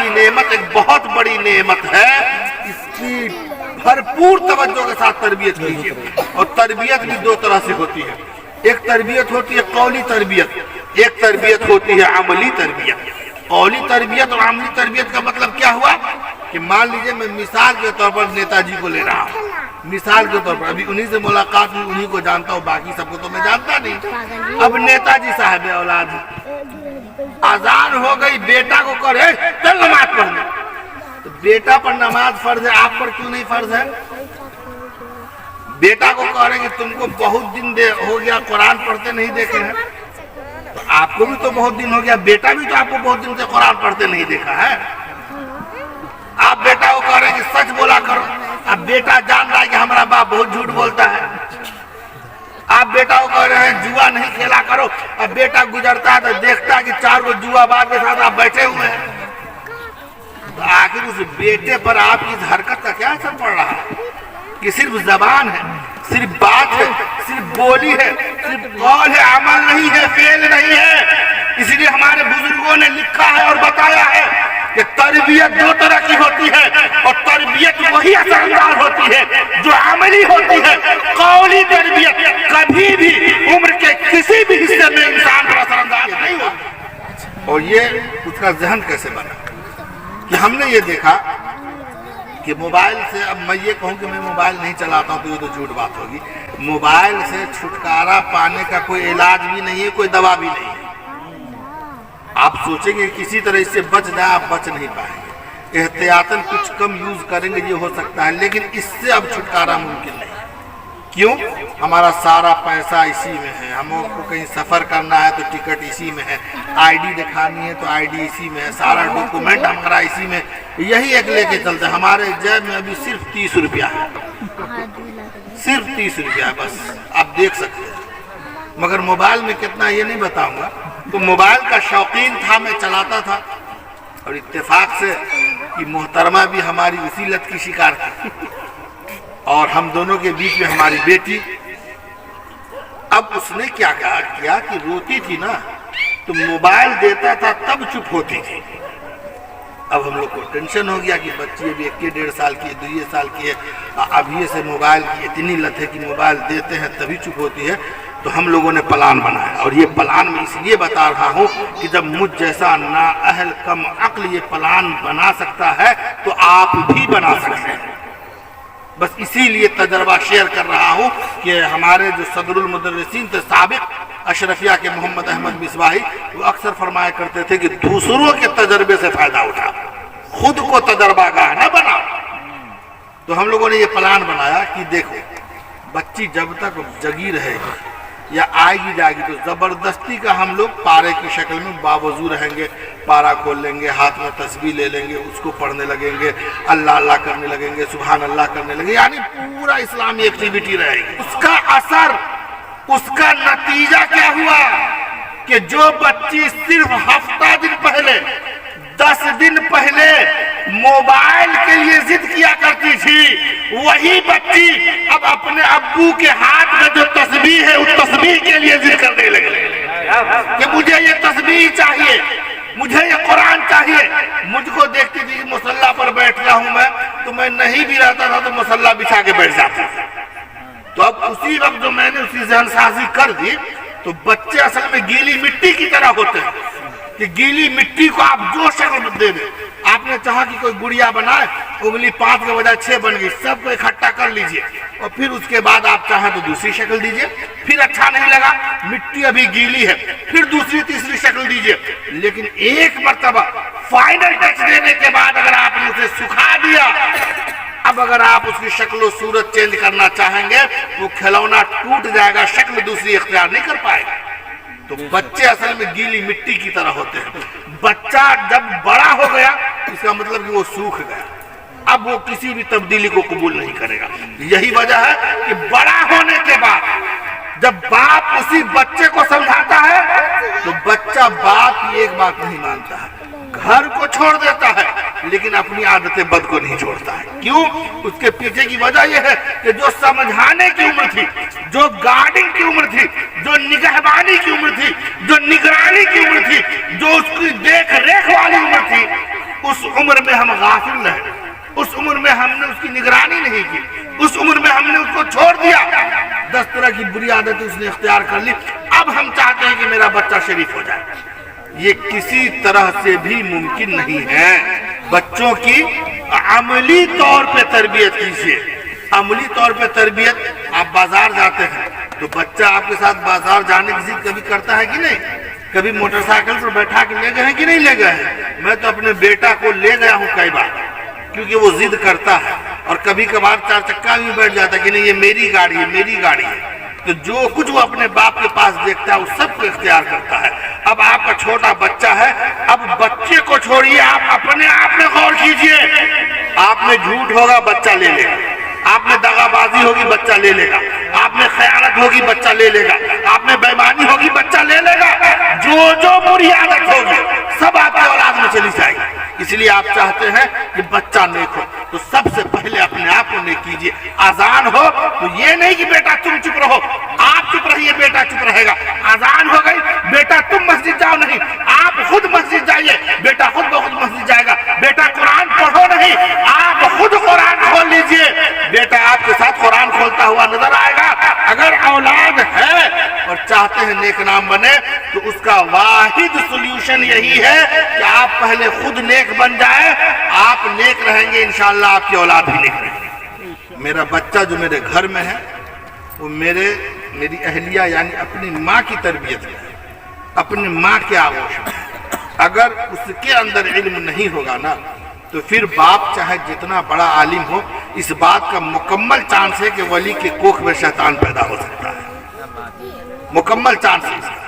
کی نعمت ایک بہت بڑی نعمت ہے، اس کی بھرپور توجہ کے ساتھ تربیت کیجیے. اور تربیت بھی دو طرح سے ہوتی ہے، ایک تربیت ہوتی ہے قولی تربیت، ایک تربیت ہوتی ہے عملی تربیت. قولی تربیت اور عملی تربیت کا مطلب کیا ہوا کہ مان لیجئے میں مثال کے طور پر نیتا جی کو لے رہا ہوں، مثال کے طور پر ابھی انہی سے ملاقات ہوئی، انہی کو جانتا ہوں، باقی سب کو تو میں جانتا نہیں. اب نیتا جی صاحب اولاد ہیں، اذان ہو گئی، بیٹا کو کرے چل نماز پڑھنے. تو بیٹا پر نماز فرض ہے، آپ پر کیوں نہیں فرض ہے؟ بیٹا کو کہہ رہے ہیں کہ تم کو بہت دن ہو گیا قرآن پڑھتے نہیں دیکھے ہیں، تو آپ کو بھی تو بہت دن ہو گیا، بیٹا بھی تو آپ کو بہت دن سے قرآن پڑھتے نہیں دیکھا ہے. آپ بیٹا کو کہہ رہے ہیں کہ سچ بولا کرو، اب بیٹا جان رہا ہے کہ ہمارا باپ بہت جھوٹ بولتا ہے. آپ بیٹا کو کہہ رہے ہیں جوا نہیں کھیلا کرو، اب بیٹا گزرتا ہے تو دیکھتا ہے کہ 4 کو جوا باز کے ساتھ آپ بیٹھے ہوئے ہیں. تو آخر اس بیٹے پر آپ کی اس حرکت کا کیا اثر پڑ رہا ہے کہ صرف زبان ہے، صرف بات ہے، صرف بولی ہے، صرف قول ہے، عمل نہیں ہے، فعل نہیں ہے. اس لیے ہمارے بزرگوں نے لکھا ہے اور بتایا ہے کہ تربیت 2 طرح کی ہوتی ہے، اور تربیت وہی اثر انداز ہوتی ہے جو عملی ہوتی ہے. قولی تربیت کبھی بھی عمر کے کسی بھی حصے میں انسان پر اثر انداز نہیں ہوتی. اور یہ اس کا ذہن کیسے بنا کہ ہم نے یہ دیکھا کہ موبائل سے، اب میں یہ کہوں کہ میں موبائل نہیں چلاتا ہوں تو یہ تو جھوٹ بات ہوگی. موبائل سے چھٹکارا پانے کا کوئی علاج بھی نہیں ہے، کوئی دوا بھی نہیں ہے. آپ سوچیں گے کسی طرح اس سے بچ جائیں، آپ بچ نہیں پائیں گے. احتیاطاً کچھ کم یوز کریں گے یہ ہو سکتا ہے، لیکن اس سے اب چھٹکارا ممکن نہیں. کیوں؟ ہمارا سارا پیسہ اسی میں ہے. ہم کو کہیں سفر کرنا ہے تو ٹکٹ اسی میں ہے، آئی ڈی دکھانی ہے تو آئی ڈی اسی میں ہے، سارا ڈاکومنٹ ہمارا اسی میں. یہی ایک لے کے چلتے ہیں. ہمارے جیب میں ابھی صرف 30 روپیہ ہے، صرف 30 روپیہ ہے بس. آپ دیکھ سکتے ہیں. مگر موبائل میں کتنا یہ نہیں بتاؤں گا. تو موبائل کا شوقین تھا، میں چلاتا تھا، اور اتفاق سے کہ محترمہ بھی ہماری اسی لت کی شکار تھی، اور ہم دونوں کے بیچ میں ہماری بیٹی. اب اس نے کیا کیا کہ روتی تھی نا تو موبائل دیتا تھا تب چپ ہوتی تھی. اب ہم لوگ کو ٹینشن ہو گیا کہ بچی ابھی 1-1.5 سال کی ہے، 2 سال کی ہے، ابھی سے موبائل کی اتنی لت ہے کہ موبائل دیتے ہیں تبھی چپ ہوتی ہے. تو ہم لوگوں نے پلان بنایا، اور یہ پلان میں اس لیے بتا رہا ہوں کہ جب مجھ جیسا نااہل کم عقل یہ پلان بنا سکتا ہے تو آپ بھی بنا سکتے ہیں. بس اسی لیے تجربہ شیئر کر رہا ہوں کہ ہمارے جو صدر المدرسین تھے سابق اشرفیہ کے محمد احمد مصباحی، وہ اکثر فرمایا کرتے تھے کہ دوسروں کے تجربے سے فائدہ اٹھا، خود کو تجربہ گاہ نہ بنا. تو ہم لوگوں نے یہ پلان بنایا کہ دیکھو بچی جب تک جگی رہے گی یا آئے گی جائے گی تو زبردستی کا ہم لوگ پارے کی شکل میں باوضو رہیں گے، پارا کھول لیں گے، ہاتھ میں تسبیح لے لیں گے، اس کو پڑھنے لگیں گے، اللہ اللہ کرنے لگیں گے، سبحان اللہ کرنے لگیں گے، یعنی پورا اسلامی ایکٹیویٹی رہے گی. اس کا اثر، اس کا نتیجہ کیا ہوا کہ جو بچی صرف ہفتہ دن پہلے، 10 دن پہلے موبائل کے لیے ضد کیا کرتی تھی، وہی بچی اب اپنے ابو کے ہاتھ میں جو تسبیح ہے اس تسبیح کے لیے ضد کرنے لگے کہ مجھے یہ تسبیح چاہیے، مجھے یہ قرآن چاہیے. مجھ کو دیکھتی تھی کہ مصلی پر بیٹھ رہا ہوں میں، تو میں نہیں بھی رہتا تھا تو مصلی بچھا کے بیٹھ جاتا تھا. تو اب اسی وقت جو میں نے اسی ذہن سازی کر دی، تو بچے اصل میں گیلی مٹی کی طرح ہوتے ہیں کہ گیلی مٹی کو آپ جو شکل دے دیں. آپ نے چاہا کہ کوئی گڑیا بنائے، انگلی 5 کے بجائے 6 بن گئی، سب کو اکٹھا کر لیجئے، اور پھر اس کے بعد آپ چاہیں تو دوسری شکل دیجئے. پھر اچھا نہیں لگا، مٹی ابھی گیلی ہے، پھر دوسری تیسری شکل دیجئے. لیکن ایک مرتبہ فائنل ٹچ دینے کے بعد اگر آپ نے اسے سکھا دیا، اب اگر آپ اس کی شکل و صورت چینج کرنا چاہیں گے وہ کھلونا ٹوٹ جائے گا، شکل دوسری اختیار نہیں کر پائے گا. تو بچے اصل میں گیلی مٹی کی طرح ہوتے ہیں. بچہ جب بڑا ہو گیا اس کا مطلب کہ وہ سوکھ گیا، اب وہ کسی بھی تبدیلی کو قبول نہیں کرے گا. یہی وجہ ہے کہ بڑا ہونے کے بعد جب باپ اسی بچے کو سمجھاتا ہے تو بچہ باپ کی ایک بات نہیں مانتا ہے، گھر کو چھوڑ دیتا ہے لیکن اپنی عادت بد کو نہیں چھوڑتا ہے. کیوں؟ اس کے پیچھے کی وجہ یہ ہے کہ جو سمجھانے کی عمر تھی، جو گارڈنگ کی عمر تھی، جو نگہبانی کی عمر تھی، جو نگرانی کی عمر تھی، جو اس کی دیکھ ریکھ والی عمر تھی، اس میں ہم غافل رہے، اس عمر میں ہم نے اس کی نگرانی نہیں کی، اس عمر میں ہم نے اس کو چھوڑ دیا، 10 طرح کی بری عادتیں اس نے اختیار کر لی، اب ہم چاہتے ہیں کہ میرا بچہ شریف ہو جائے۔ یہ کسی طرح سے بھی ممکن نہیں ہے۔ بچوں کی عملی طور پہ تربیت کیجیے، عملی طور پہ تربیت۔ آپ بازار جاتے ہیں تو بچہ آپ کے ساتھ بازار جانے کی ضد کبھی کرتا ہے کہ نہیں؟ کبھی موٹر سائیکل پر بیٹھا کے لے گئے ہیں کہ نہیں لے گئے ہیں؟ میں تو اپنے بیٹا کو لے گیا ہوں کئی بار، کیونکہ وہ ضد کرتا ہے، اور کبھی کبھار 4 چکا بھی بیٹھ جاتا ہے کہ نہیں یہ میری گاڑی ہے، میری گاڑی ہے۔ تو جو کچھ وہ اپنے باپ کے پاس دیکھتا ہے وہ سب کو اختیار کرتا ہے۔ اب آپ کا چھوٹا بچہ ہے، اب بچے کو چھوڑیے، آپ اپنے آپ میں غور کیجئے۔ آپ میں جھوٹ ہوگا بچہ لے لے گا، آپ میں دغا بازی ہوگی بچہ لے لے گا، آپ میں خیانت ہوگی بچہ لے لے گا، آپ میں بے ایمانی ہوگی بچہ لے لے گا، جو بری عادت ہوگی سب آپ کی اولاد میں چلی جائے گی۔ اس لیے آپ چاہتے ہیں کہ بچہ نیک ہو تو سب سے پہلے اپنے آپ کو نیک کیجیے۔ اذان ہو تو یہ نہیں کہ بیٹا تم چپ رہو، آپ چپ رہیے بیٹا چپ رہے گا۔ اذان ہو گئی بیٹا تم مسجد جاؤ نہیں، آپ خود مسجد جائیے، بیٹا خود بخود مسجد جائے گا۔ بیٹا قرآن پڑھو نہیں، آپ خود قرآن کھول لیجئے، بیٹا آپ کے ساتھ قرآن کھولتا ہوا نظر آئے گا۔ اگر اولاد ہے اور چاہتے ہیں نیک نام بنے تو اس کا واحد سولوشن یہی ہے کہ آپ پہلے خود نیک بن جائیں، آپ نیک رہیں گے انشاءاللہ آپ کی اولاد بھی نیک رہے گی۔ میرا بچہ جو میرے گھر میں ہے وہ میری اہلیہ یعنی اپنی ماں کی تربیت ہے، اپنی ماں کے آغوش میں۔ اگر اس کے اندر علم نہیں ہوگا نا تو پھر باپ چاہے جتنا بڑا عالم ہو، اس بات کا مکمل چانس ہے کہ ولی کے کوکھ میں شیطان پیدا ہو سکتا ہے، مکمل چانس ہے۔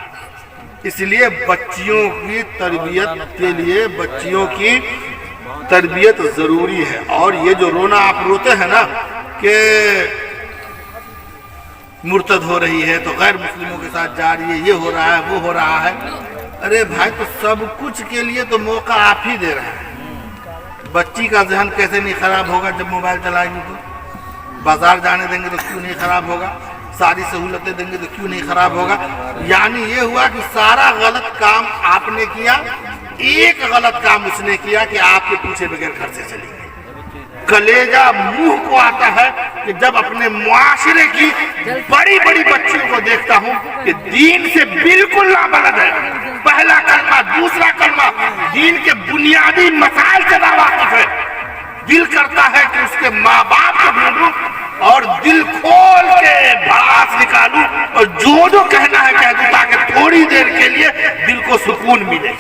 اس لیے بچیوں کی تربیت کے لیے بچیوں کی تربیت ضروری ہے۔ اور یہ جو رونا آپ روتے ہیں نا کہ مرتد ہو رہی ہے تو غیر مسلموں کے ساتھ جا رہی ہے، یہ ہو رہا ہے وہ ہو رہا ہے، ارے بھائی تو سب کچھ کے لیے تو موقع آپ ہی دے رہے ہیں۔ بچی کا ذہن کیسے نہیں خراب ہوگا جب موبائل چلائے گی؟ تو بازار جانے دیں گے تو کیوں نہیں خراب ہوگا؟ ساری سہولتیں دیں گے تو کیوں نہیں خراب ہوگا؟ یعنی یہ ہوا کہ سارا غلط کام آپ نے کیا، ایک غلط کام اس نے کیا کہ آپ کے پوچھے بغیر گھر سے چلی گئی۔ کلیجہ منہ کو آتا ہے کہ جب اپنے معاشرے کی بڑی بڑی بچیوں کو دیکھتا ہوں کہ دین سے بالکل نابلد ہے، پہلا کلمہ دوسرا کلمہ دین کے بنیادی مسائل سے ناواقف ہے، دل کرتا ہے کہ اس کے ماں باپ کو ڈھونڈوں اور دل کھول کے بھڑاس نکالوں اور جو کہنا ہے کہہ دوں تاکہ تھوڑی دیر کے لیے دل کو سکون ملے۔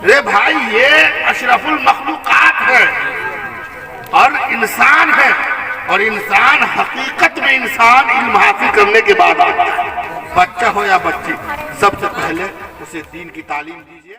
رے بھائی یہ اشرف المخلوقات ہے اور انسان ہے، اور انسان حقیقت میں انسان علم حاصل کرنے کے بعد آتا ہے۔ بچہ ہو یا بچی، سب سے پہلے اسے دین کی تعلیم دیجیے۔